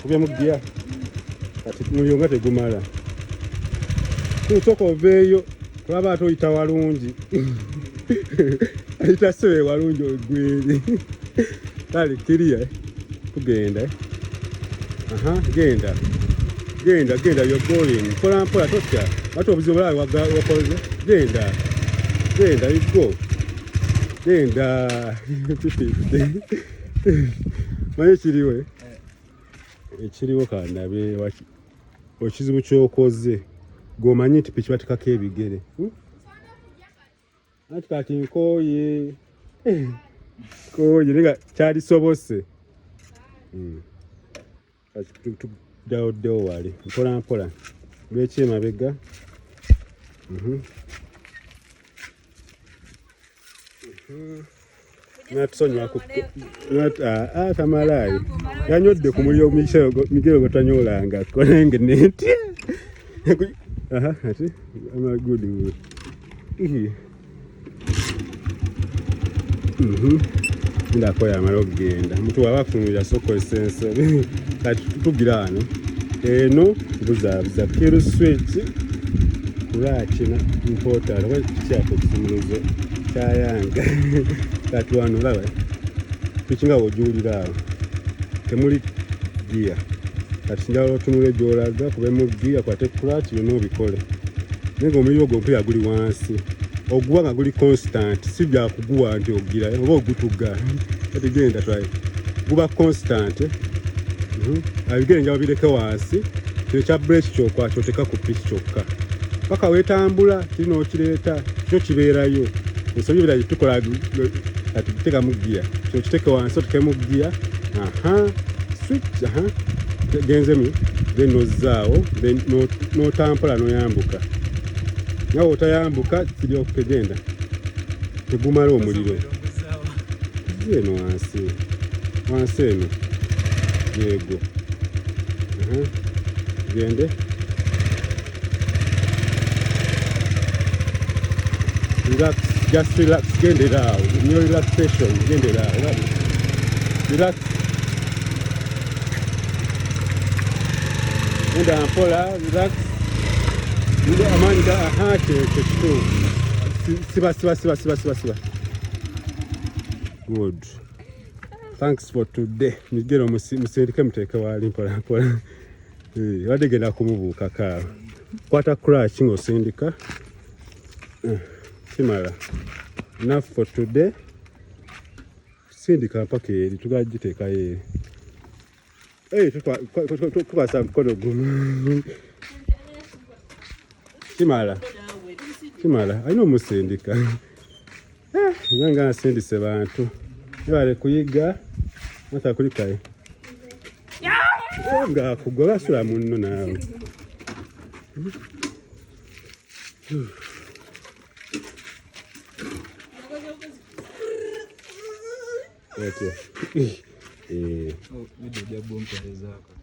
kubya mugiya kati mulionga tegumala kusooka oveeyo kulaba ate oyita walungi ayita sewe walungi ogweri kale kiriya tugenda genda you're going mpola mpola totya wati obuzibu bulala wakoze genda you go genda manye ekiriwo kandabe ekizibu kyokoze gwomanyi nti piki batikako ebigere ati kati nkooye nenga kyalisobose tuddawoddewo wali mpola mpola lwekyemabega natusonyiwa tamalayi yanyodde ku muliro migero gwetanyolanga konenge nentya ati amagudi ndako yamala okugenda omuntu waba afunulira soko esense kati tutugira wano eno buzaabuza kirusweki kulakina mpotala wakikyako ekisumuluzo kyayanga kati wano laba pikinga wojuwulira awo temuli giya kati njala otunula gyolaga kubemu giya kwate kulaki byonna obikole naye nga omuliro gwo mpira guli wansi oguwa nga guli constant si byakuguwa nti ogira oba ogutuga kati genda try guba constant abigere njaba bireke wansi kino kya breki kyokwakyo oteka ku piki kyokka paka wetambula kirina okireeta kyo kibeerayo ensobi ebirala gyetukola kati tuteka mu giya kino kiteke wansi oteke mu giya switch genzemu then nozaawo then notampola noyambuka nawe otayambuka kiri okugenda tegumala omuliro eno wansi eno yego gende relax, just relax, gendera awo nyo relaxation gendera awo relax enda mpola relax ndo amanda ahate ekyo siba good thanks for today migero musindike muteke wali mpola mpola wadde genda kumubuuka kaawa kwata crash ng'osindika kimala enough for today sindika mpaka eri tugagiteekayo eri tukwasa mukono gumu kimala alina omusindika nga asindise bantu ebale kuyiga atakulikayo nga akugwa basula munno naawe video ya bomba zako